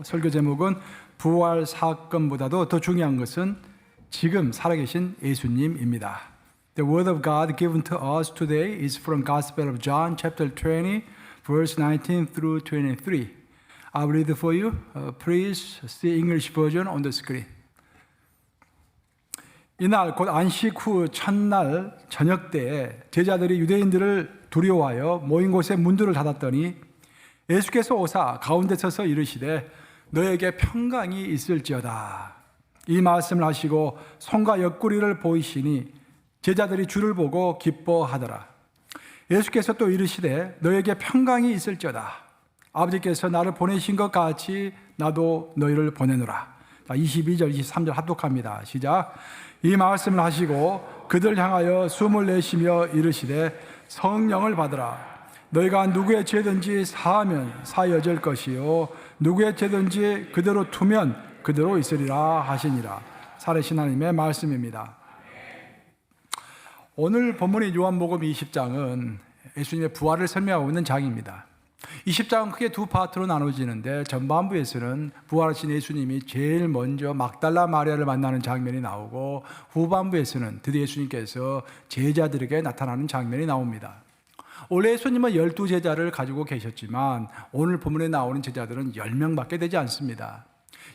설교 제목은 부활 사건보다도 더 중요한 것은 지금 살아계신 예수님입니다. The word of God given to us today is from Gospel of John chapter 20 verse 19 through 23. I'll read it for you. Please see English version on the screen. 이날 곧 안식 후 첫날 저녁 때에 제자들이 유대인들을 두려워하여 모인 곳에 문들을 닫았더니 예수께서 오사 가운데 서서 이르시되 너에게 평강이 있을지어다. 이 말씀을 하시고 손과 옆구리를 보이시니 제자들이 주를 보고 기뻐하더라. 예수께서 또 이르시되 너에게 평강이 있을지어다. 아버지께서 나를 보내신 것 같이 나도 너희를 보내노라. 22절 23절 합독합니다. 시작. 이 말씀을 하시고 그들 향하여 숨을 내쉬며 이르시되 성령을 받으라. 너희가 누구의 죄든지 사하면 사여질 것이요 누구의 죄든지 그대로 두면 그대로 있으리라 하시니라. 살아계신 하나님의 말씀입니다. 오늘 본문의 요한복음 20장은 예수님의 부활을 설명하고 있는 장입니다. 20장은 크게 두 파트로 나눠지는데 전반부에서는 부활하신 예수님이 제일 먼저 막달라 마리아를 만나는 장면이 나오고 후반부에서는 드디어 예수님께서 제자들에게 나타나는 장면이 나옵니다. 원래 예수님은 12제자를 가지고 계셨지만 오늘 본문에 나오는 제자들은 10명밖에 되지 않습니다.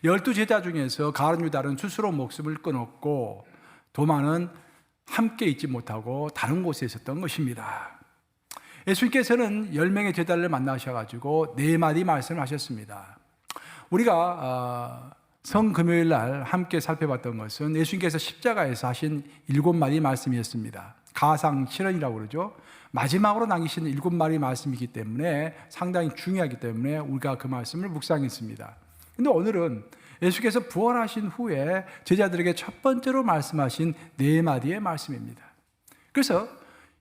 12제자 중에서 가룟 유다는 스스로 목숨을 끊었고 도마는 함께 있지 못하고 다른 곳에 있었던 것입니다. 예수님께서는 10명의 제자를 만나셔가지고 4마디 말씀을 하셨습니다. 우리가 성금요일 날 함께 살펴봤던 것은 예수님께서 십자가에서 하신 7마디 말씀이었습니다. 가상실현이라고 그러죠. 마지막으로 남기신 7마디 말씀이기 때문에 상당히 중요하기 때문에 우리가 그 말씀을 묵상했습니다. 근데 오늘은 예수께서 부활하신 후에 제자들에게 첫 번째로 말씀하신 4마디의 말씀입니다. 그래서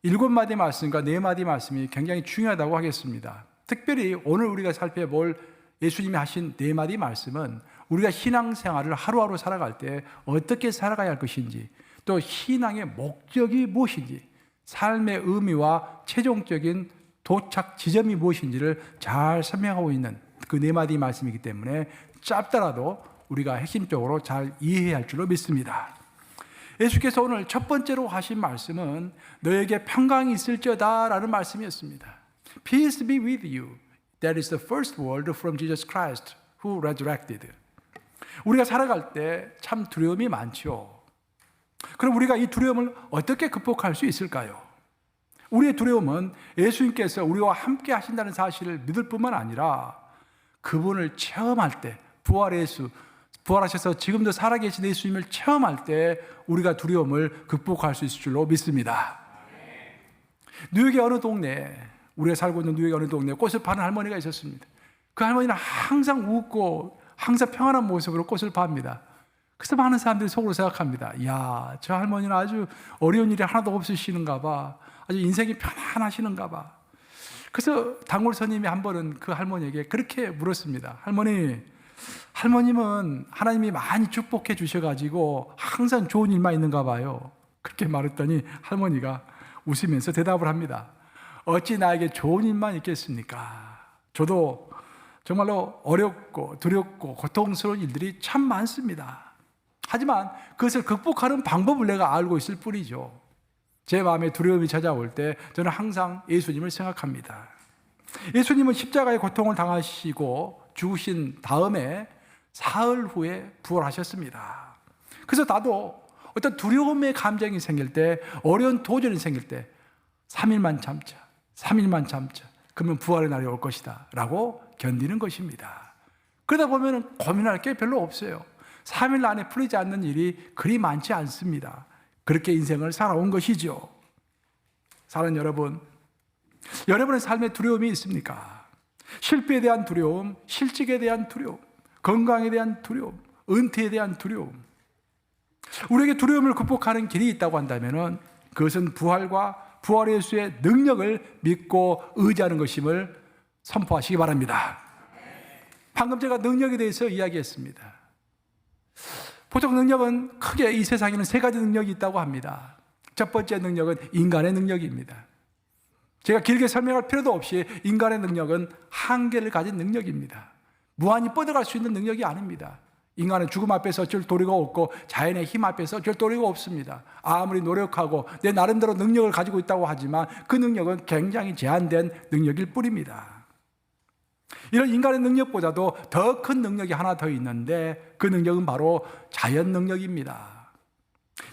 7마디 말씀과 4마디 말씀이 굉장히 중요하다고 하겠습니다. 특별히 오늘 우리가 살펴볼 예수님이 하신 4마디 말씀은 우리가 신앙생활을 하루하루 살아갈 때 어떻게 살아가야 할 것인지, 또 신앙의 목적이 무엇인지, 삶의 의미와 최종적인 도착 지점이 무엇인지를 잘 설명하고 있는 그 4마디 말씀이기 때문에 짧더라도 우리가 핵심적으로 잘 이해해야 할 줄로 믿습니다. 예수께서 오늘 첫 번째로 하신 말씀은 너에게 평강이 있을지어다 라는 말씀이었습니다. Peace be with you. That is the first word from Jesus Christ who resurrected. 우리가 살아갈 때 참 두려움이 많죠. 그럼 우리가 이 두려움을 어떻게 극복할 수 있을까요? 우리의 두려움은 예수님께서 우리와 함께 하신다는 사실을 믿을 뿐만 아니라 그분을 체험할 때, 부활하셔서 지금도 살아계신 예수님을 체험할 때 우리가 두려움을 극복할 수 있을 줄로 믿습니다. 뉴욕의 어느 동네에, 우리가 살고 있는 뉴욕의 어느 동네에 꽃을 파는 할머니가 있었습니다. 그 할머니는 항상 웃고 항상 평안한 모습으로 꽃을 팝니다. 그래서 많은 사람들이 속으로 생각합니다. 이야, 저 할머니는 아주 어려운 일이 하나도 없으시는가 봐. 아주 인생이 편안하시는가 봐. 그래서 단골 손님이 한 번은 그 할머니에게 그렇게 물었습니다. 할머님은 하나님이 많이 축복해 주셔가지고 항상 좋은 일만 있는가 봐요. 그렇게 말했더니 할머니가 웃으면서 대답을 합니다. 어찌 나에게 좋은 일만 있겠습니까? 저도 정말로 어렵고 두렵고 고통스러운 일들이 참 많습니다. 하지만 그것을 극복하는 방법을 내가 알고 있을 뿐이죠. 제 마음에 두려움이 찾아올 때 저는 항상 예수님을 생각합니다. 예수님은 십자가의 고통을 당하시고 죽으신 다음에 사흘 후에 부활하셨습니다. 그래서 나도 어떤 두려움의 감정이 생길 때, 어려운 도전이 생길 때 3일만 참자. 그러면 부활의 날이 올 것이다 라고 견디는 것입니다. 그러다 보면 고민할 게 별로 없어요. 3일 안에 풀리지 않는 일이 그리 많지 않습니다. 그렇게 인생을 살아온 것이죠. 사랑하는 여러분, 여러분의 삶에 두려움이 있습니까? 실패에 대한 두려움, 실직에 대한 두려움, 건강에 대한 두려움, 은퇴에 대한 두려움. 우리에게 두려움을 극복하는 길이 있다고 한다면 그것은 부활의 예수의 능력을 믿고 의지하는 것임을 선포하시기 바랍니다. 방금 제가 능력에 대해서 이야기했습니다. 보통 능력은 크게 이 세상에는 3가지 능력이 있다고 합니다. 첫 번째 능력은 인간의 능력입니다. 제가 길게 설명할 필요도 없이 인간의 능력은 한계를 가진 능력입니다. 무한히 뻗어갈 수 있는 능력이 아닙니다. 인간은 죽음 앞에서 어쩔 도리가 없고 자연의 힘 앞에서 어쩔 도리가 없습니다. 아무리 노력하고 내 나름대로 능력을 가지고 있다고 하지만 그 능력은 굉장히 제한된 능력일 뿐입니다. 이런 인간의 능력보다도 더 큰 능력이 하나 더 있는데 그 능력은 바로 자연 능력입니다.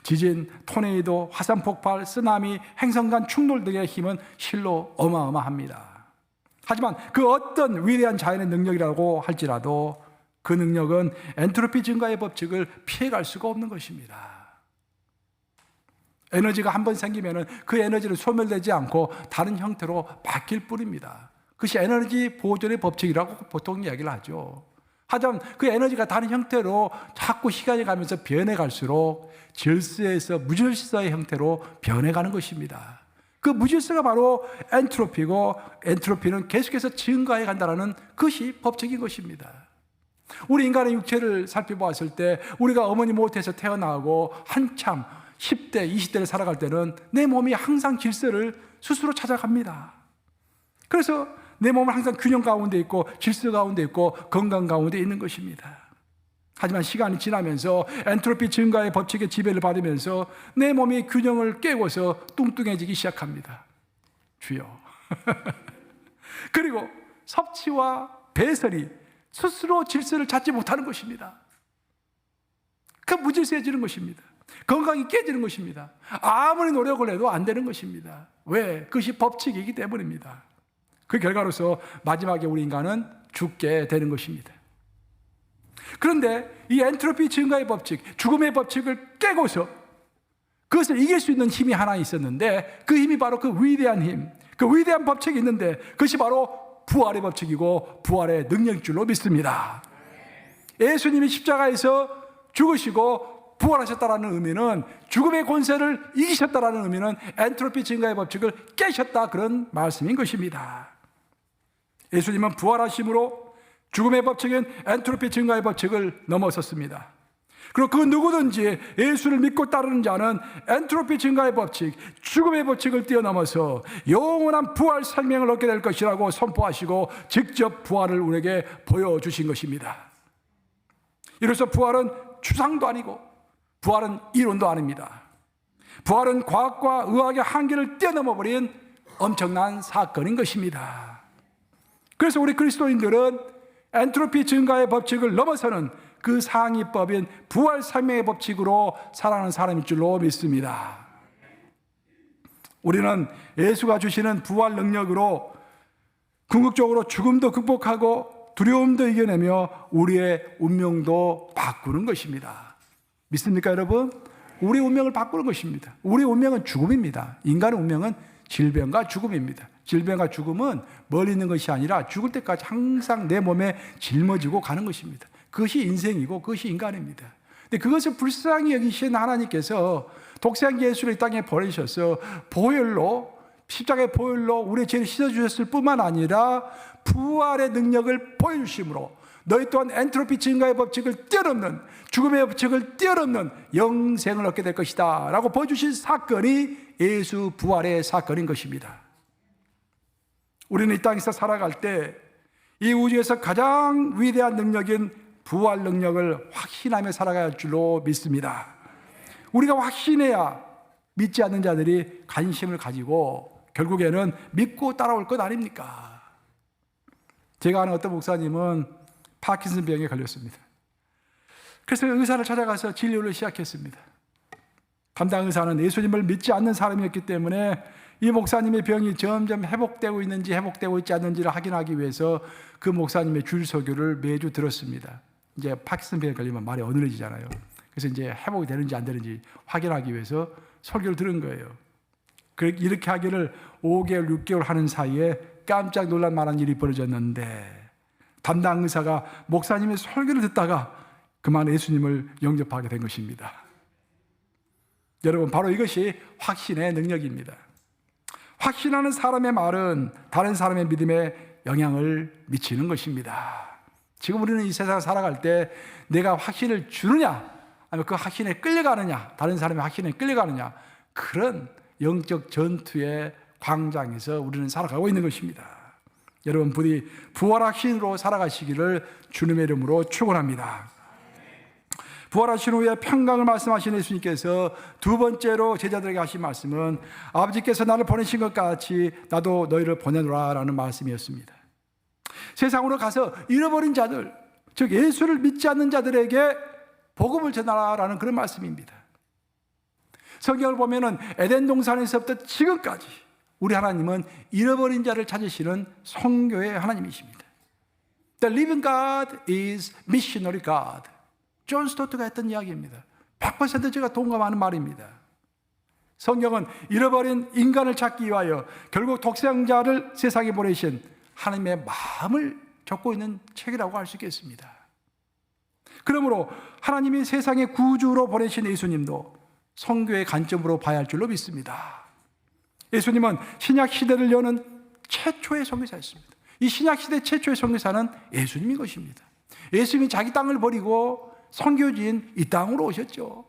지진, 토네이도, 화산 폭발, 쓰나미, 행성 간 충돌 등의 힘은 실로 어마어마합니다. 하지만 그 어떤 위대한 자연의 능력이라고 할지라도 그 능력은 엔트로피 증가의 법칙을 피해갈 수가 없는 것입니다. 에너지가 한번 생기면 그 에너지는 소멸되지 않고 다른 형태로 바뀔 뿐입니다. 그것이 에너지 보존의 법칙이라고 보통 이야기를 하죠. 하지만 그 에너지가 다른 형태로 자꾸 시간이 가면서 변해갈수록 질서에서 무질서의 형태로 변해가는 것입니다. 그 무질서가 바로 엔트로피고 엔트로피는 계속해서 증가해 간다는 것이 법칙인 것입니다. 우리 인간의 육체를 살펴보았을 때 우리가 어머니 모태에서 태어나고 한참 10대, 20대를 살아갈 때는 내 몸이 항상 질서를 스스로 찾아갑니다. 그래서 내 몸은 항상 균형 가운데 있고 질서 가운데 있고 건강 가운데 있는 것입니다. 하지만 시간이 지나면서 엔트로피 증가의 법칙의 지배를 받으면서 내 몸이 균형을 깨고서 뚱뚱해지기 시작합니다. 주여. 그리고 섭취와 배설이 스스로 질서를 찾지 못하는 것입니다. 그 무질서해지는 것입니다. 건강이 깨지는 것입니다. 아무리 노력을 해도 안 되는 것입니다. 왜? 그것이 법칙이기 때문입니다. 그 결과로서 마지막에 우리 인간은 죽게 되는 것입니다. 그런데 이 엔트로피 증가의 법칙, 죽음의 법칙을 깨고서 그것을 이길 수 있는 힘이 하나 있었는데 그 힘이 바로 그 위대한 힘, 그 위대한 법칙이 있는데 그것이 바로 부활의 법칙이고 부활의 능력인 줄로 믿습니다. 예수님이 십자가에서 죽으시고 부활하셨다는 의미는 죽음의 권세를 이기셨다는 의미는 엔트로피 증가의 법칙을 깨셨다 그런 말씀인 것입니다. 예수님은 부활하심으로 죽음의 법칙인 엔트로피 증가의 법칙을 넘어섰습니다. 그리고 그 누구든지 예수를 믿고 따르는 자는 엔트로피 증가의 법칙, 죽음의 법칙을 뛰어넘어서 영원한 부활 생명을 얻게 될 것이라고 선포하시고 직접 부활을 우리에게 보여주신 것입니다. 이로써 부활은 추상도 아니고 부활은 이론도 아닙니다. 부활은 과학과 의학의 한계를 뛰어넘어버린 엄청난 사건인 것입니다. 그래서 우리 그리스도인들은 엔트로피 증가의 법칙을 넘어서는 그 상위법인 부활 생명의 법칙으로 살아가는 사람일 줄로 믿습니다. 우리는 예수가 주시는 부활 능력으로 궁극적으로 죽음도 극복하고 두려움도 이겨내며 우리의 운명도 바꾸는 것입니다. 믿습니까, 여러분? 우리 운명을 바꾸는 것입니다. 우리 운명은 죽음입니다. 인간의 운명은 질병과 죽음입니다. 질병과 죽음은 멀리 있는 것이 아니라 죽을 때까지 항상 내 몸에 짊어지고 가는 것입니다. 그것이 인생이고 그것이 인간입니다. 근데 그것을 불쌍히 여기신 하나님께서 독생자 예수를 이 땅에 보내셔서 보혈로, 십자가의 보혈로 우리의 죄를 씻어주셨을 뿐만 아니라 부활의 능력을 보여주심으로 너희 또한 엔트로피 증가의 법칙을 뛰어넘는, 죽음의 법칙을 뛰어넘는 영생을 얻게 될 것이다 라고 보여주신 사건이 예수 부활의 사건인 것입니다. 우리는 이 땅에서 살아갈 때 이 우주에서 가장 위대한 능력인 부활 능력을 확신하며 살아가야 할 줄로 믿습니다. 우리가 확신해야 믿지 않는 자들이 관심을 가지고 결국에는 믿고 따라올 것 아닙니까? 제가 아는 어떤 목사님은 파킨슨 병에 걸렸습니다. 그래서 의사를 찾아가서 진료를 시작했습니다. 담당 의사는 예수님을 믿지 않는 사람이었기 때문에 이 목사님의 병이 점점 회복되고 있는지 회복되고 있지 않는지를 확인하기 위해서 그 목사님의 줄 설교를 매주 들었습니다. 이제 파킨슨 병에 걸리면 말이 어눌해지잖아요. 그래서 이제 회복이 되는지 안 되는지 확인하기 위해서 설교를 들은 거예요. 이렇게 하기를 5개월, 6개월 하는 사이에 깜짝 놀랄 만한 일이 벌어졌는데 담당 의사가 목사님의 설교를 듣다가 그만 예수님을 영접하게 된 것입니다. 여러분, 바로 이것이 확신의 능력입니다. 확신하는 사람의 말은 다른 사람의 믿음에 영향을 미치는 것입니다. 지금 우리는 이 세상을 살아갈 때 내가 확신을 주느냐 아니면 그 확신에 끌려가느냐, 다른 사람의 확신에 끌려가느냐, 그런 영적 전투의 광장에서 우리는 살아가고 있는 것입니다. 여러분 부디 부활하신 후로 살아가시기를 주님의 이름으로 축원합니다. 부활하신 후에 평강을 말씀하신 예수님께서 두 번째로 제자들에게 하신 말씀은 아버지께서 나를 보내신 것 같이 나도 너희를 보내노라 라는 말씀이었습니다. 세상으로 가서 잃어버린 자들, 즉 예수를 믿지 않는 자들에게 복음을 전하라는 그런 말씀입니다. 성경을 보면은 에덴 동산에서부터 지금까지 우리 하나님은 잃어버린 자를 찾으시는 선교의 하나님이십니다. The living God is missionary God. 존 스토트가 했던 이야기입니다. 100% 제가 동감하는 말입니다. 성경은 잃어버린 인간을 찾기 위하여 결국 독생자를 세상에 보내신 하나님의 마음을 적고 있는 책이라고 할 수 있겠습니다. 그러므로 하나님이 세상의 구주로 보내신 예수님도 선교의 관점으로 봐야 할 줄로 믿습니다. 예수님은 신약 시대를 여는 최초의 선교사였습니다. 이 신약 시대 최초의 선교사는 예수님인 것입니다. 예수님이 자기 땅을 버리고 선교지인 이 땅으로 오셨죠.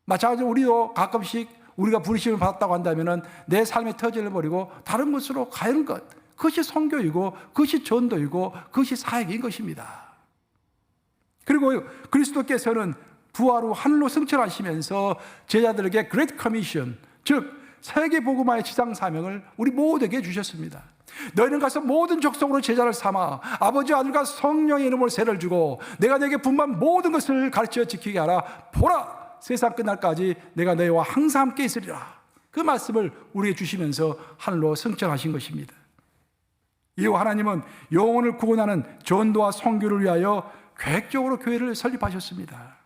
마찬가지로 우리도 가끔씩 우리가 부르심을 받았다고 한다면 내 삶의 터전을 버리고 다른 곳으로 가는 것, 그것이 선교이고 그것이 전도이고 그것이 사역인 것입니다. 그리고 그리스도께서는 부활 후 하늘로 승천하시면서 제자들에게 Great Commission, 즉 세계 복음화의 지상 사명을 우리 모두에게 주셨습니다. 너희는 가서 모든 족속으로 제자를 삼아 아버지와 아들과 성령의 이름으로 세를 주고 내가 너에게 분부한 모든 것을 가르쳐 지키게 하라. 보라, 세상 끝날까지 내가 너희와 항상 함께 있으리라. 그 말씀을 우리에게 주시면서 하늘로 승천하신 것입니다. 이후 하나님은 영혼을 구원하는 전도와 선교를 위하여 계획적으로 교회를 설립하셨습니다.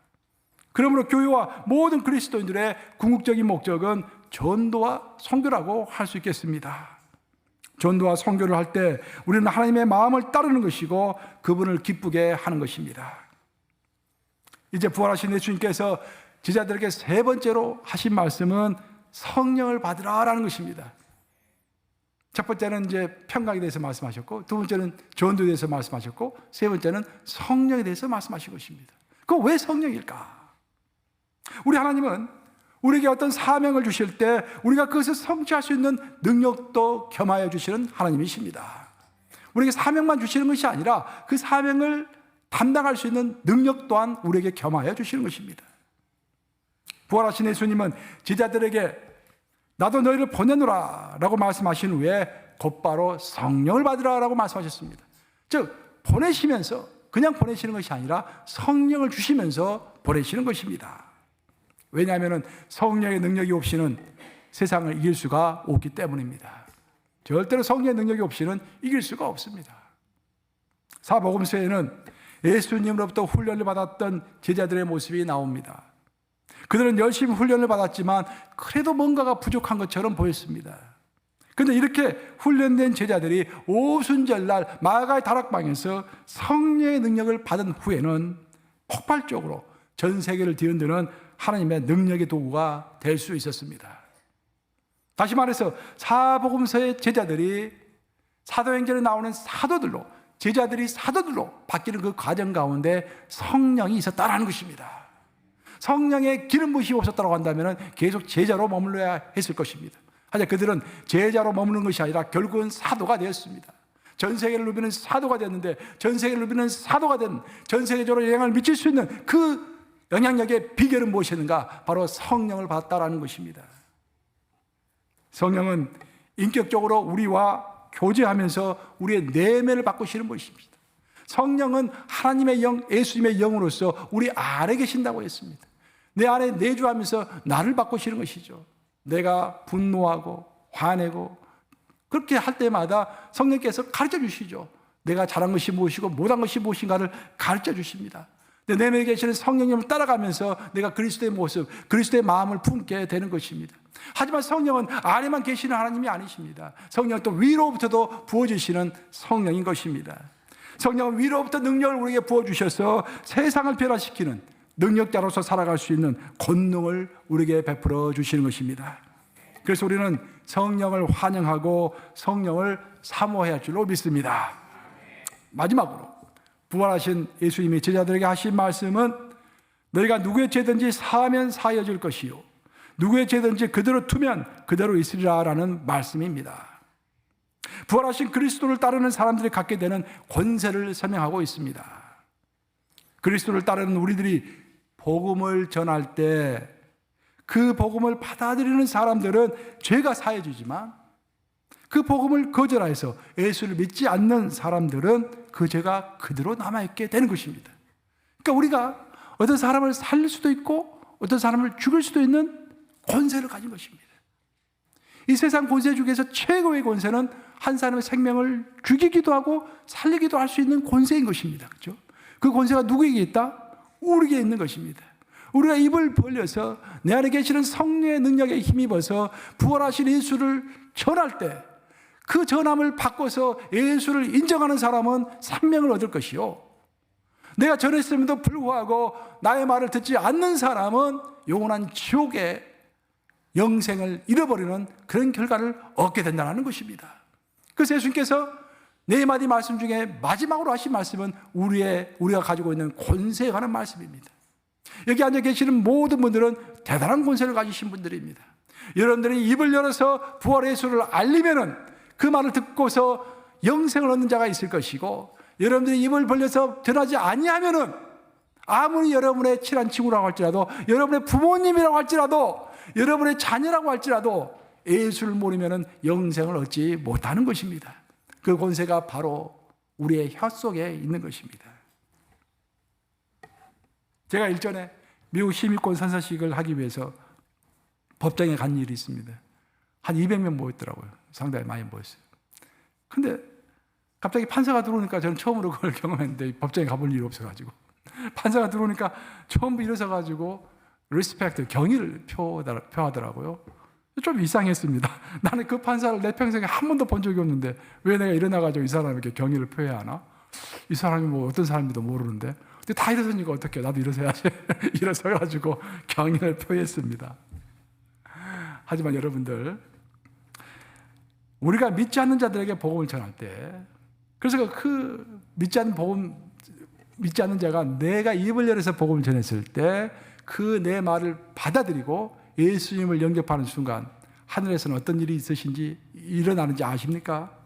그러므로 교회와 모든 그리스도인들의 궁극적인 목적은 전도와 선교라고 할 수 있겠습니다. 전도와 선교를 할 때 우리는 하나님의 마음을 따르는 것이고 그분을 기쁘게 하는 것입니다. 이제 부활하신 예수님께서 제자들에게 세 번째로 하신 말씀은 성령을 받으라라는 것입니다. 첫 번째는 이제 평강에 대해서 말씀하셨고, 두 번째는 전도에 대해서 말씀하셨고, 세 번째는 성령에 대해서 말씀하신 것입니다. 그 왜 성령일까? 우리 하나님은 우리에게 어떤 사명을 주실 때 우리가 그것을 성취할 수 있는 능력도 겸하여 주시는 하나님이십니다. 우리에게 사명만 주시는 것이 아니라 그 사명을 담당할 수 있는 능력 또한 우리에게 겸하여 주시는 것입니다. 부활하신 예수님은 제자들에게 나도 너희를 보내노라 라고 말씀하신 후에 곧바로 성령을 받으라 라고 말씀하셨습니다. 즉 보내시면서 그냥 보내시는 것이 아니라 성령을 주시면서 보내시는 것입니다. 왜냐하면 성령의 능력이 없이는 세상을 이길 수가 없기 때문입니다. 절대로 성령의 능력이 없이는 이길 수가 없습니다. 사복음서에는 예수님으로부터 훈련을 받았던 제자들의 모습이 나옵니다. 그들은 열심히 훈련을 받았지만 그래도 뭔가가 부족한 것처럼 보였습니다. 그런데 이렇게 훈련된 제자들이 오순절날 마가의 다락방에서 성령의 능력을 받은 후에는 폭발적으로 전 세계를 뒤흔드는 하나님의 능력의 도구가 될 수 있었습니다. 다시 말해서 사복음서의 제자들이 사도행전에 나오는 사도들로, 제자들이 사도들로 바뀌는 그 과정 가운데 성령이 있었다라는 것입니다. 성령의 기름 부으심이 없었다고 한다면 계속 제자로 머물러야 했을 것입니다. 하지만 그들은 제자로 머무는 것이 아니라 결국은 사도가 되었습니다. 전 세계를 누비는 사도가 됐는데, 전 세계를 누비는 사도가 된, 전 세계적으로 영향을 미칠 수 있는 그 영향력의 비결은 무엇이었는가? 바로 성령을 받았다라는 것입니다. 성령은 인격적으로 우리와 교제하면서 우리의 내면을 바꾸시는 것입니다. 성령은 하나님의 영, 예수님의 영으로서 우리 안에 계신다고 했습니다. 내 안에 내주하면서 나를 바꾸시는 것이죠. 내가 분노하고 화내고 그렇게 할 때마다 성령께서 가르쳐 주시죠. 내가 잘한 것이 무엇이고 못한 것이 무엇인가를 가르쳐 주십니다. 내 내면에 계시는 성령님을 따라가면서 내가 그리스도의 모습, 그리스도의 마음을 품게 되는 것입니다. 하지만 성령은 안에만 계시는 하나님이 아니십니다. 성령은 또 위로부터도 부어주시는 성령인 것입니다. 성령은 위로부터 능력을 우리에게 부어주셔서 세상을 변화시키는 능력자로서 살아갈 수 있는 권능을 우리에게 베풀어 주시는 것입니다. 그래서 우리는 성령을 환영하고 성령을 사모해야 할 줄로 믿습니다. 마지막으로 부활하신 예수님이 제자들에게 하신 말씀은 너희가 누구의 죄든지 사하면 사하여질 것이요 누구의 죄든지 그대로 두면 그대로 있으리라 라는 말씀입니다. 부활하신 그리스도를 따르는 사람들이 갖게 되는 권세를 설명하고 있습니다. 그리스도를 따르는 우리들이 복음을 전할 때 그 복음을 받아들이는 사람들은 죄가 사해지지만 그 복음을 거절해서 예수를 믿지 않는 사람들은 그 죄가 그대로 남아있게 되는 것입니다. 그러니까 우리가 어떤 사람을 살릴 수도 있고 어떤 사람을 죽일 수도 있는 권세를 가진 것입니다. 이 세상 권세 중에서 최고의 권세는 한 사람의 생명을 죽이기도 하고 살리기도 할 수 있는 권세인 것입니다. 그렇죠? 그 권세가 누구에게 있다? 우리에게 있는 것입니다. 우리가 입을 벌려서 내 안에 계시는 성령의 능력에 힘입어서 부활하신 예수를 전할 때 그 전함을 바꿔서 예수를 인정하는 사람은 생명을 얻을 것이요, 내가 전했음에도 불구하고 나의 말을 듣지 않는 사람은 영원한 지옥의 영생을 잃어버리는 그런 결과를 얻게 된다는 것입니다. 그래서 예수님께서 네 마디 말씀 중에 마지막으로 하신 말씀은 우리가 가지고 있는 권세에 관한 말씀입니다. 여기 앉아 계시는 모든 분들은 대단한 권세를 가지신 분들입니다. 여러분들이 입을 열어서 부활의 예수를 알리면은 그 말을 듣고서 영생을 얻는 자가 있을 것이고, 여러분들이 입을 벌려서 전하지 아니하면은 아무리 여러분의 친한 친구라고 할지라도, 여러분의 부모님이라고 할지라도, 여러분의 자녀라고 할지라도 예수를 모르면은 영생을 얻지 못하는 것입니다. 그 권세가 바로 우리의 혀 속에 있는 것입니다. 제가 일전에 미국 시민권 선서식을 하기 위해서 법정에 간 일이 있습니다. 한 200명 모였더라고요. 상당히 많이 모였어요. 근데 갑자기 판사가 들어오니까 저는 처음으로 그걸 경험했는데, 법정에 가볼 일이 없어가지고 판사가 들어오니까 처음 일어서가지고 리스펙트, 경의를 표하더라고요. 좀 이상했습니다. 나는 그 판사를 내 평생에 한 번도 본 적이 없는데 왜 내가 일어나가지고 이 사람에게 경의를 표해야 하나? 이 사람이 뭐 어떤 사람인지도 모르는데, 근데 다 일어서니까 어떡해, 나도 일어서야지. 일어서가지고 경의를 표했습니다. 하지만 여러분들, 우리가 믿지 않는 자들에게 복음을 전할 때, 그래서 그 믿지 않는 자가 내가 입을 열어서 복음을 전했을 때 그 내 말을 받아들이고 예수님을 영접하는 순간 하늘에서는 어떤 일이 일어나는지 아십니까?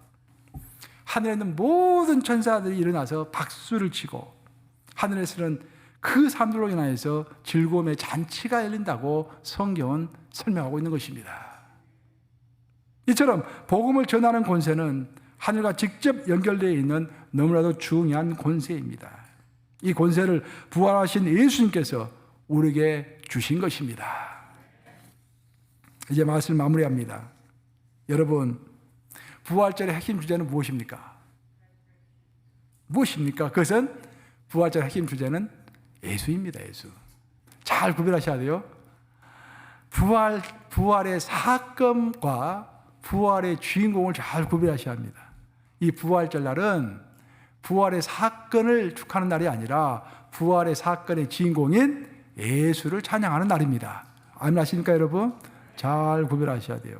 하늘에 있는 모든 천사들이 일어나서 박수를 치고 하늘에서는 그 사람들로 인하여서 즐거움의 잔치가 열린다고 성경은 설명하고 있는 것입니다. 이처럼 복음을 전하는 권세는 하늘과 직접 연결되어 있는 너무나도 중요한 권세입니다. 이 권세를 부활하신 예수님께서 우리에게 주신 것입니다. 이제 말씀을 마무리합니다. 여러분, 부활절의 핵심 주제는 무엇입니까? 무엇입니까? 그것은 부활절 핵심 주제는 예수입니다. 예수. 잘 구별하셔야 돼요. 부활의 사건과 부활의 주인공을 잘 구별하셔야 합니다. 이 부활절 날은 부활의 사건을 축하하는 날이 아니라 부활의 사건의 주인공인 예수를 찬양하는 날입니다. 아멘 하십니까, 여러분? 잘 구별하셔야 돼요.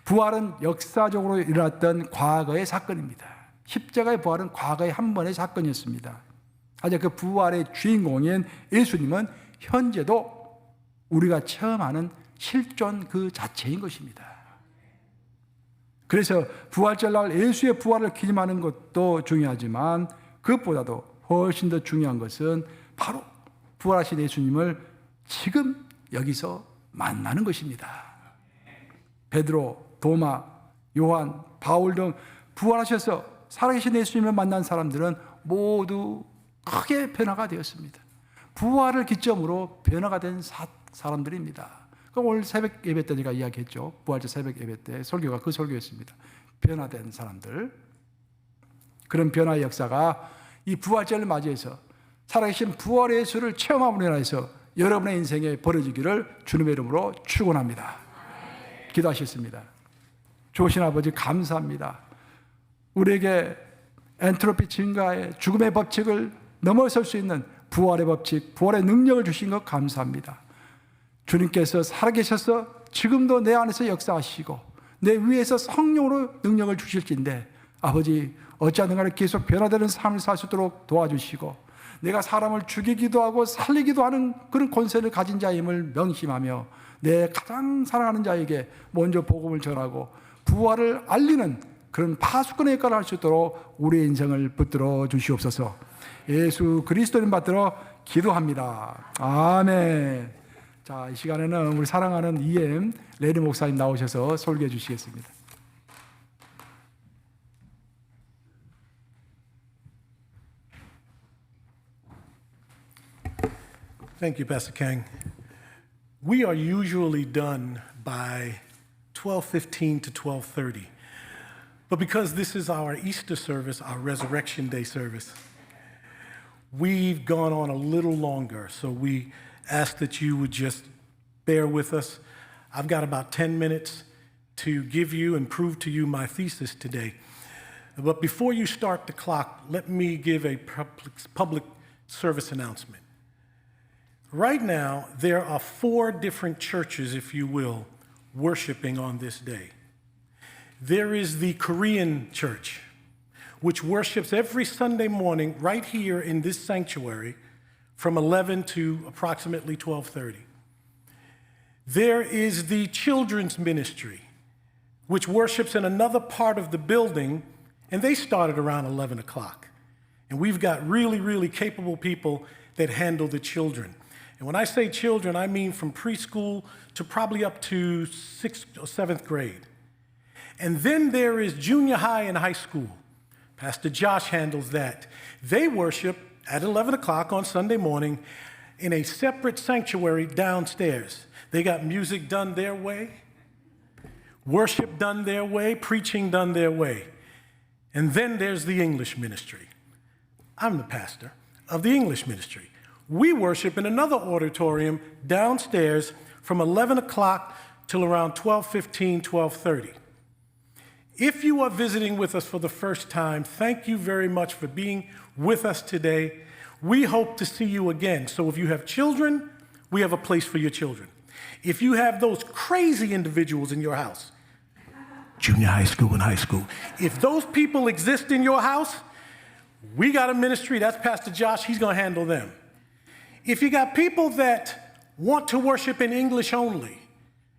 부활은 역사적으로 일어났던 과거의 사건입니다. 십자가의 부활은 과거의 한 번의 사건이었습니다. 하지만 그 부활의 주인공인 예수님은 현재도 우리가 체험하는 실존 그 자체인 것입니다. 그래서 부활절날 예수의 부활을 기념하는 것도 중요하지만 그것보다도 훨씬 더 중요한 것은 바로 부활하신 예수님을 지금 여기서 만나는 것입니다. 베드로, 도마, 요한, 바울 등 부활하셔서 살아계신 예수님을 만난 사람들은 모두 크게 변화가 되었습니다. 부활을 기점으로 변화가 된 사람들입니다. 오늘 새벽 예배 때 제가 이야기했죠. 부활절 새벽 예배 때 설교가 그 설교였습니다. 변화된 사람들. 그런 변화의 역사가 이 부활절을 맞이해서 살아계신 부활의 예수를 체험함으로 인해서 여러분의 인생에 벌어지기를 주님의 이름으로 축원합니다. 기도하셨습니다. 좋으신 아버지 감사합니다. 우리에게 엔트로피 증가의 죽음의 법칙을 넘어설 수 있는 부활의 법칙, 부활의 능력을 주신 것 감사합니다. 주님께서 살아계셔서 지금도 내 안에서 역사하시고 내 위에서 성령으로 능력을 주실진데 아버지 어찌하든 간에 계속 변화되는 삶을 살 수 있도록 도와주시고 내가 사람을 죽이기도 하고 살리기도 하는 그런 권세를 가진 자임을 명심하며 내 가장 사랑하는 자에게 먼저 복음을 전하고 부활을 알리는 그런 파수꾼의 역할을 할 수 있도록 우리의 인생을 붙들어 주시옵소서. 예수 그리스도님 받들어 기도합니다. 아멘. 자, 이 시간에는 우리 사랑하는 EM 레리 목사님 나오셔서 설교해 주시겠습니다. Thank you, Pastor Kang. We are usually done by 12:15 to 12:30. But because this is our Easter service, our Resurrection Day service, we've gone on a little longer. So we ask that you would just bear with us. I've got about 10 minutes to give you and prove to you my thesis today. But before you start the clock, let me give a public service announcement. Right now, there are 4 different churches, if you will, worshiping on this day. There is the Korean church, which worships every Sunday morning right here in this sanctuary from 11 to approximately 12:30. There is the children's ministry, which worships in another part of the building, and they started around 11 o'clock. And we've got really, really capable people that handle the children. And when I say children, I mean from preschool to probably up to 6th or 7th grade. And then there is junior high and high school. Pastor Josh handles that. They worship at 11 o'clock on Sunday morning in a separate sanctuary downstairs. They got music done their way, worship done their way, preaching done their way. And then there's the English ministry. I'm the pastor of the English ministry. We worship in another auditorium downstairs from 11 o'clock till around 12:15, 12:30. If you are visiting with us for the first time, thank you very much for being with us today. We hope to see you again. So if you have children, we have a place for your children. If you have those crazy individuals in your house, junior high school and high school, if those people exist in your house, we got a ministry. That's Pastor Josh. He's going to handle them. If you got people that want to worship in English only,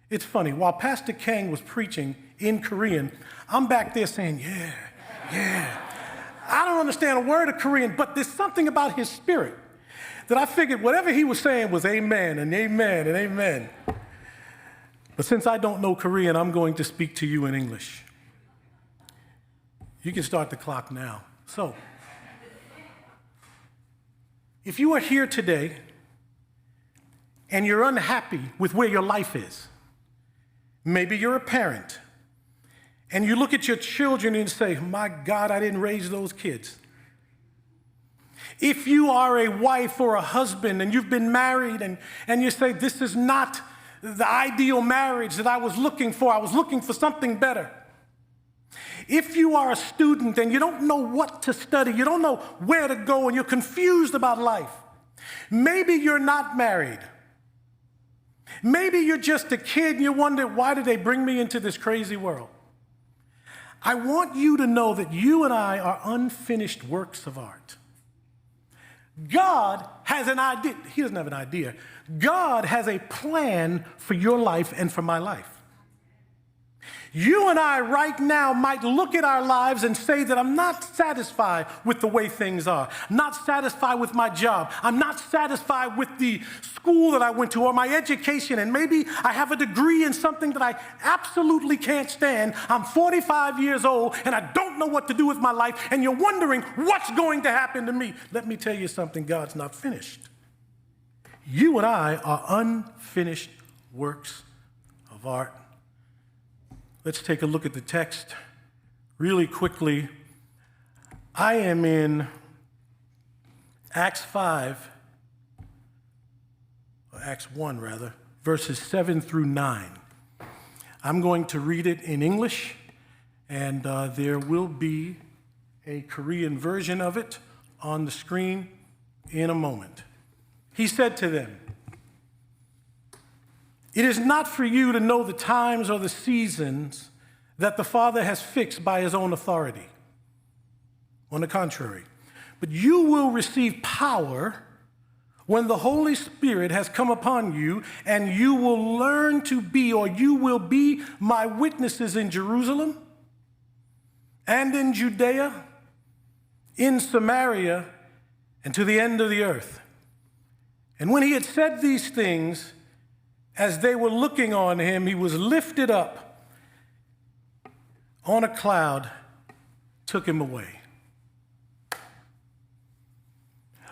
it's funny. While Pastor Kang was preaching in Korean, I'm back there saying, yeah. I don't understand a word of Korean, but there's something about his spirit that I figured whatever he was saying was amen and amen and amen. But since I don't know Korean, I'm going to speak to you in English. You can start the clock now. So, if you are here today and you're unhappy with where your life is, maybe you're a parent and you look at your children and say, my God, I didn't raise those kids. If you are a wife or a husband and you've been married and you say, this is not the ideal marriage that I was looking for something better. If you are a student and you don't know what to study, you don't know where to go, and you're confused about life, maybe you're not married. Maybe you're just a kid and you wonder, why did they bring me into this crazy world? I want you to know that you and I are unfinished works of art. God has an idea. He doesn't have an idea. God has a plan for your life and for my life. You and I right now might look at our lives and say that I'm not satisfied with the way things are. I'm not satisfied with my job. I'm not satisfied with the school that I went to or my education, and maybe I have a degree in something that I absolutely can't stand. I'm 45 years old and I don't know what to do with my life, and you're wondering what's going to happen to me. Let me tell you something, God's not finished. You and I are unfinished works of art. Let's take a look at the text really quickly. I am in Acts 5, or Acts 1 rather, verses 7 through 9. I'm going to read it in English, and there will be a Korean version of it on the screen in a moment. He said to them, "It is not for you to know the times or the seasons that the Father has fixed by his own authority. On the contrary, but you will receive power when the Holy Spirit has come upon you, and you will learn to be, or you will be, my witnesses in Jerusalem and in Judea, in Samaria, and to the end of the earth. And when he had said these things, as they were looking on him, he was lifted up on a cloud, took him away.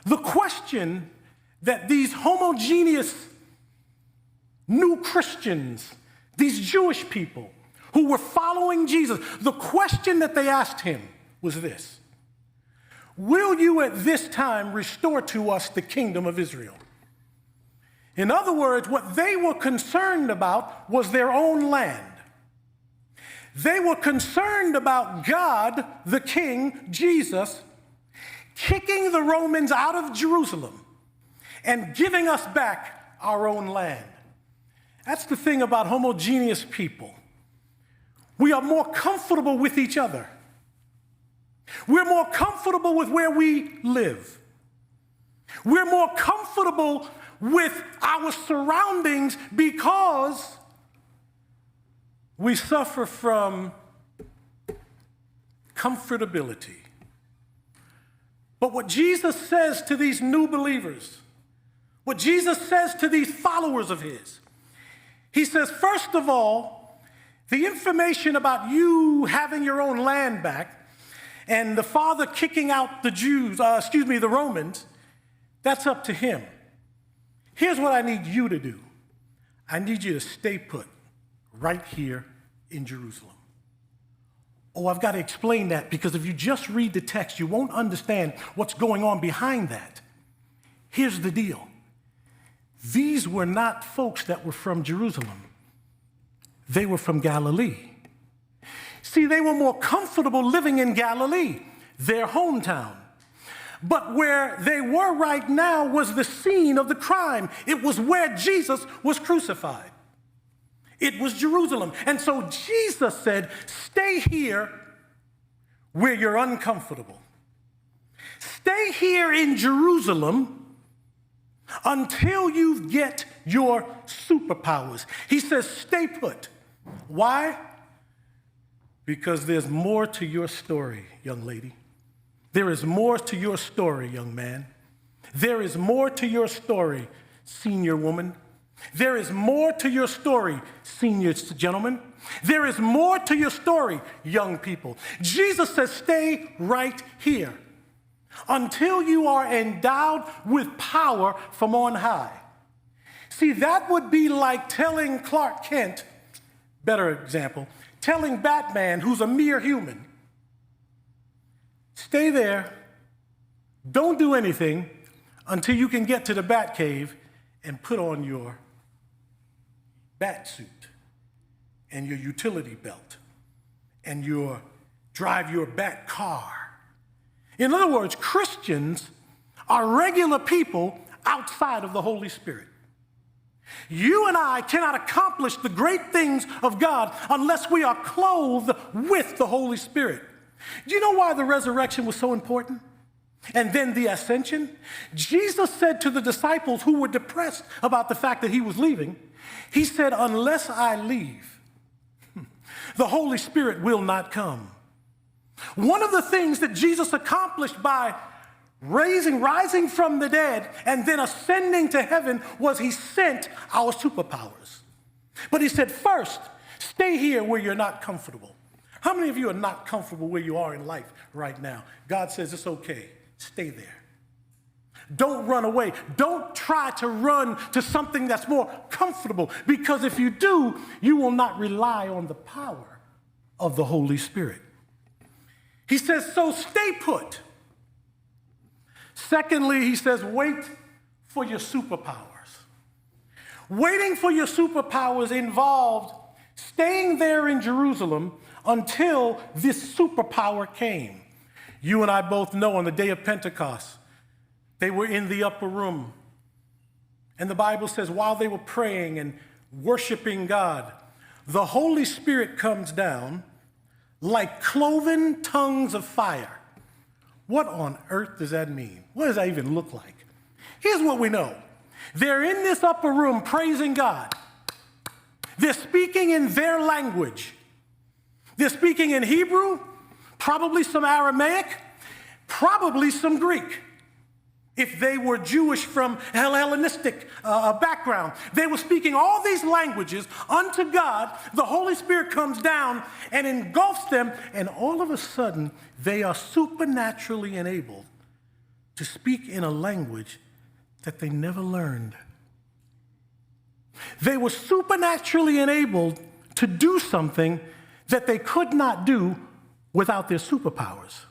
The question that these homogeneous new Christians, these Jewish people who were following Jesus, the question that they asked him was this: will you at this time restore to us the kingdom of Israel? In other words, what they were concerned about was their own land. They were concerned about God, the King, Jesus, kicking the Romans out of Jerusalem and giving us back our own land. That's the thing about homogeneous people. We are more comfortable with each other. We're more comfortable with where we live. We're more comfortable with our surroundings because we suffer from comfortability. But what Jesus says to these new believers, what Jesus says to these followers of his, he says, first of all, the information about you having your own land back and the Father kicking out the Romans, that's up to him. Here's what I need you to do. I need you to stay put right here in Jerusalem. Oh, I've got to explain that, because if you just read the text, you won't understand what's going on behind that. Here's the deal. These were not folks that were from Jerusalem. They were from Galilee. See, they were more comfortable living in Galilee, their hometown. But where they were right now was the scene of the crime. It was where Jesus was crucified. It was Jerusalem. And so Jesus said, stay here where you're uncomfortable. Stay here in Jerusalem until you get your superpowers. He says, stay put. Why? Because there's more to your story, young lady. There is more to your story, young man. There is more to your story, senior woman. There is more to your story, senior gentlemen. There is more to your story, young people. Jesus says, stay right here until you are endowed with power from on high. See, that would be like telling Clark Kent, better example, telling Batman, who's a mere human, stay there, don't do anything until you can get to the Batcave and put on your bat suit and your utility belt and drive your bat car. In other words, Christians are regular people outside of the Holy Spirit. You and I cannot accomplish the great things of God unless we are clothed with the Holy Spirit. Do you know why the resurrection was so important? And then the ascension? Jesus said to the disciples who were depressed about the fact that he was leaving, he said, unless I leave, the Holy Spirit will not come. One of the things that Jesus accomplished by rising from the dead and then ascending to heaven was he sent our superpowers. But he said, first, stay here where you're not comfortable. How many of you are not comfortable where you are in life right now? God says it's okay. Stay there. Don't run away. Don't try to run to something that's more comfortable, because if you do, you will not rely on the power of the Holy Spirit. He says, so stay put. Secondly, he says, wait for your superpowers. Waiting for your superpowers involved staying there in Jerusalem until this superpower came. You and I both know on the day of Pentecost, they were in the upper room. And the Bible says while they were praying and worshiping God, the Holy Spirit comes down like cloven tongues of fire. What on earth does that mean? What does that even look like? Here's what we know. They're in this upper room praising God. They're speaking in their language. They're speaking in Hebrew, probably some Aramaic, probably some Greek. If they were Jewish from Hellenistic background, they were speaking all these languages unto God. The Holy Spirit comes down and engulfs them, and all of a sudden, they are supernaturally enabled to speak in a language that they never learned. They were supernaturally enabled to do something that they could not do without their superpowers.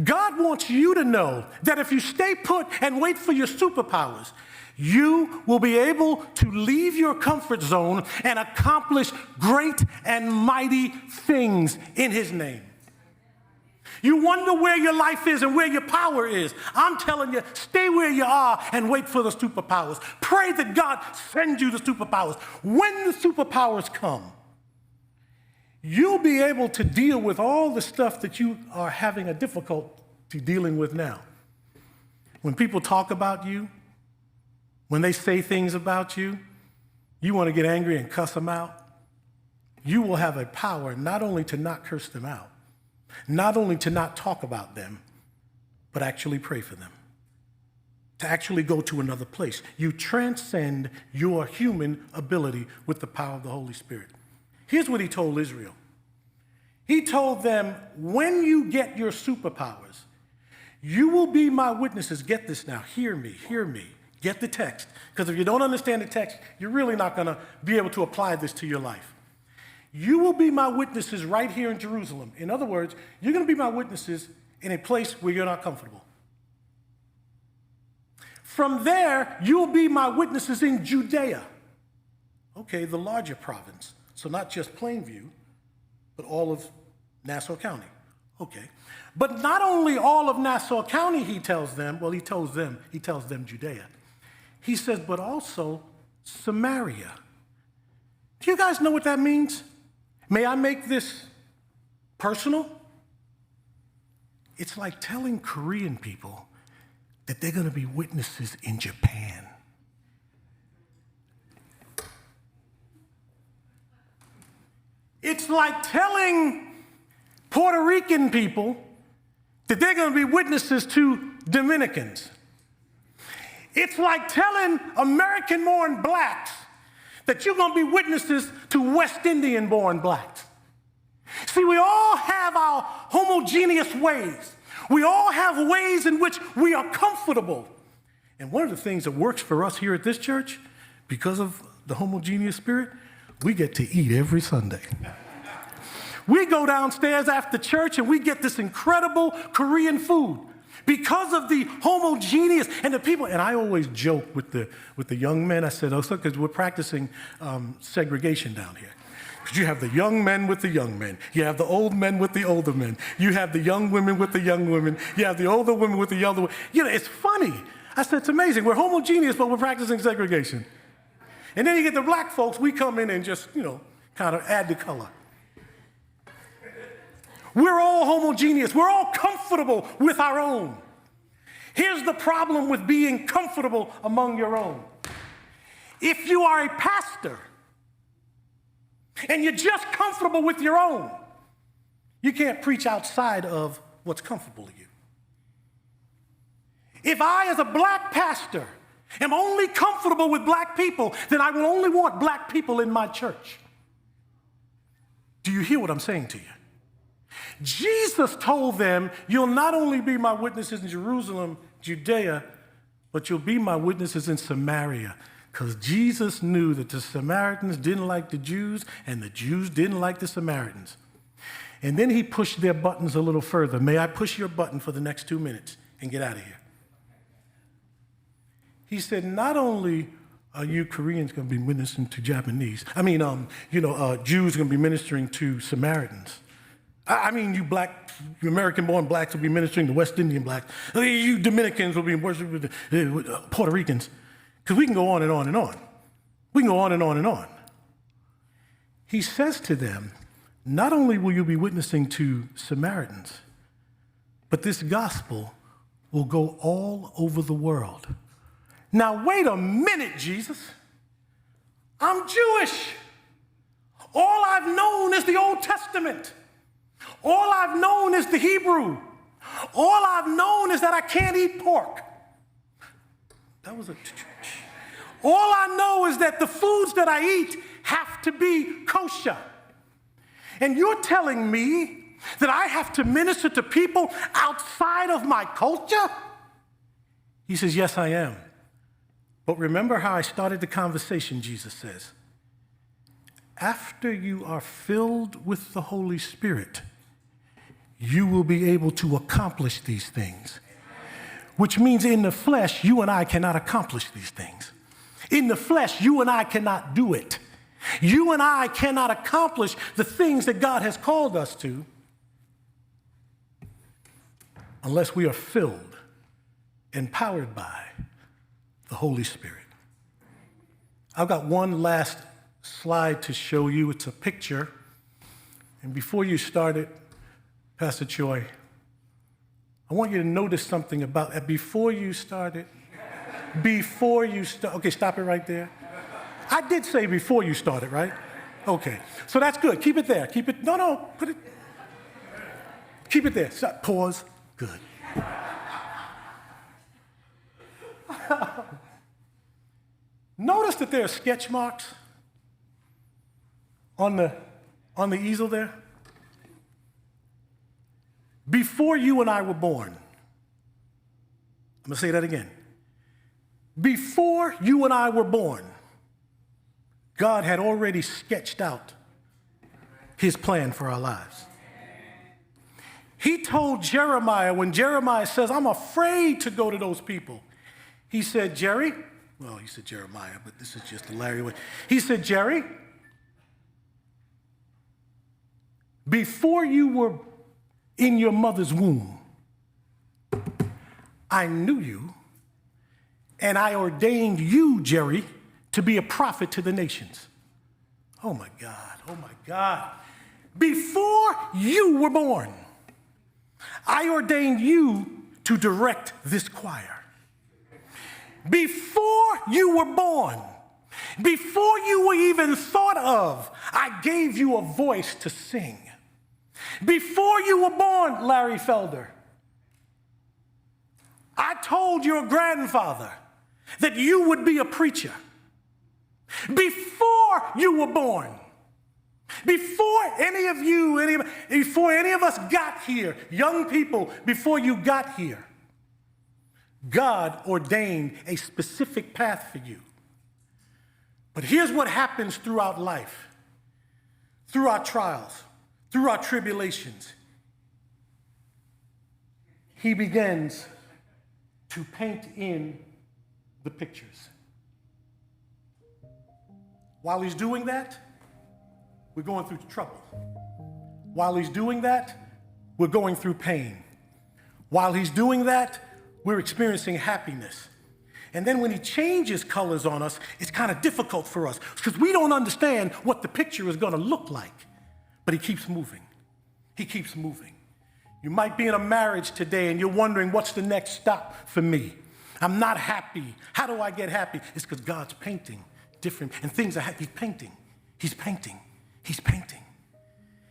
God wants you to know that if you stay put and wait for your superpowers, you will be able to leave your comfort zone and accomplish great and mighty things in His name. You wonder where your life is and where your power is. I'm telling you, stay where you are and wait for the superpowers. Pray that God sends you the superpowers. When the superpowers come, you'll be able to deal with all the stuff that you are having a difficulty dealing with now. When people talk about you, when they say things about you, you want to get angry and cuss them out. You will have a power not only to not curse them out, not only to not talk about them, but actually pray for them, to actually go to another place. You transcend your human ability with the power of the Holy Spirit. Here's what He told Israel. He told them, when you get your superpowers, you will be my witnesses. Get this now. Hear me. Get the text. Because if you don't understand the text, you're really not going to be able to apply this to your life. You will be my witnesses right here in Jerusalem. In other words, you're going to be my witnesses in a place where you're not comfortable. From there, you'll be my witnesses in Judea. Okay, the larger province. So not just Plainview, but all of Nassau County. Okay. But not only all of Nassau County, he tells them Judea. He says, but also Samaria. Do you guys know what that means? May I make this personal? It's like telling Korean people that they're going to be witnesses in Japan. It's like telling Puerto Rican people that they're going to be witnesses to Dominicans. It's like telling American-born blacks that you're going to be witnesses to West Indian-born blacks. See, we all have our homogeneous ways. We all have ways in which we are comfortable. And one of the things that works for us here at this church, because of the homogeneous spirit, we get to eat every Sunday. We go downstairs after church and we get this incredible Korean food because of the homogeneous and the people. And I always joke with the young men. I said, oh, so because we're practicing segregation down here. Because you have the young men with the young men. You have the old men with the older men. You have the young women with the young women. You have the older women with the younger women. You know, it's funny. I said, it's amazing. We're homogeneous, but we're practicing segregation. And then you get the black folks, we come in and just, kind of add the color. We're all homogeneous. We're all comfortable with our own. Here's the problem with being comfortable among your own. If you are a pastor and you're just comfortable with your own, you can't preach outside of what's comfortable to you. If I, as a black pastor, am only comfortable with black people, then I will only want black people in my church. Do you hear what I'm saying to you? Jesus told them, you'll not only be my witnesses in Jerusalem, Judea, but you'll be my witnesses in Samaria. Because Jesus knew that the Samaritans didn't like the Jews, and the Jews didn't like the Samaritans. And then he pushed their buttons a little further. May I push your button for the next 2 minutes and get out of here? He said, not only are you Koreans going to be ministering to Japanese, Jews going to be ministering to Samaritans. You American-born blacks will be ministering to West Indian blacks. You Dominicans will be worshiping with Puerto Ricans. Because we can go on and on and on. We can go on and on and on. He says to them, not only will you be witnessing to Samaritans, but this gospel will go all over the world. Now, wait a minute, Jesus. I'm Jewish. All I've known is the Old Testament. All I've known is the Hebrew. All I've known is that I can't eat pork. That was a church. All I know is that the foods that I eat have to be kosher. And you're telling me that I have to minister to people outside of my culture? He says, yes, I am. But remember how I started the conversation, Jesus says. After you are filled with the Holy Spirit, you will be able to accomplish these things. Which means in the flesh, you and I cannot accomplish these things. In the flesh, you and I cannot do it. You and I cannot accomplish the things that God has called us to unless we are filled, empowered by the Holy Spirit. I've got one last slide to show you. It's a picture. And before you start it, Pastor Choi, I want you to notice something about it. Before you start, okay, stop it right there. I did say before you started, right? Okay, so that's good. Keep it there. Keep it, put it, keep it there. Stop, pause, good. Notice that there are sketch marks on the easel there. Before you and I were born. I'm going to say that again. Before you and I were born, God had already sketched out his plan for our lives. He told Jeremiah, when Jeremiah says, I'm afraid to go to those people, he said, Jerry, well, he said Jeremiah, but this is just the Larry way. He said, Jerry, before you were in your mother's womb, I knew you, and I ordained you, Jerry, to be a prophet to the nations. Oh my God, oh my God. Before you were born, I ordained you to direct this choir. Before you were born, before you were even thought of, I gave you a voice to sing. Before you were born, Larry Felder, I told your grandfather that you would be a preacher. Before you were born, before any of us got here, young people, before you got here, God ordained a specific path for you. But here's what happens throughout life, through our trials, through our tribulations. He begins to paint in the pictures. While he's doing that, we're going through trouble. While he's doing that, we're going through pain. While he's doing that, we're experiencing happiness. And then when he changes colors on us, it's kind of difficult for us because we don't understand what the picture is going to look like. But he keeps moving. He keeps moving. You might be in a marriage today and you're wondering, what's the next stop for me? I'm not happy. How do I get happy? It's because God's painting different, and things are he's painting. He's painting. He's painting.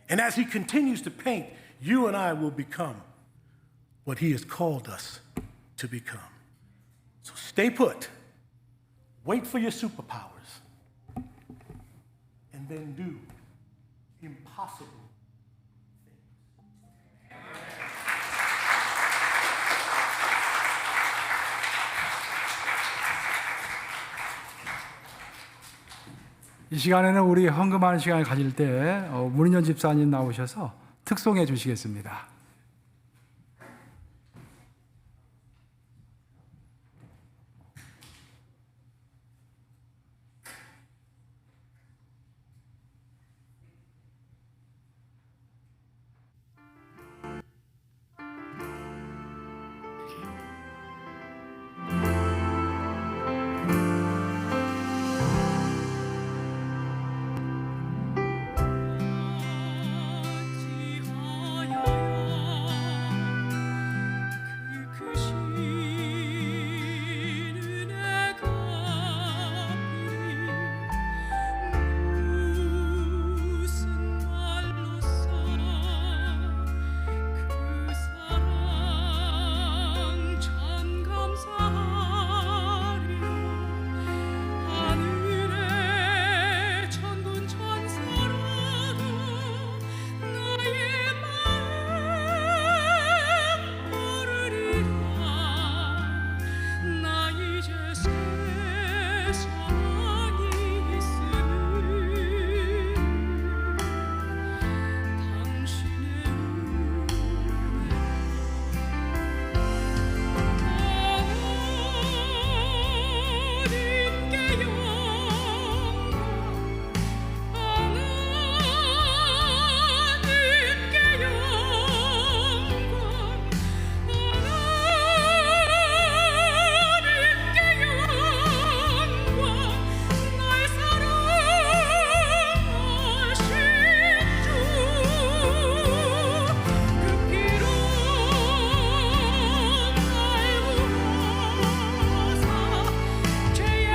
And as he continues to paint, you and I will become what he has called us to become. So stay put. Wait for your superpowers. And then do impossible things. 이 시간에는 우리 헌금하는 시간을 가질 때 문인현 집사님 나오셔서 특송해 주시겠습니다.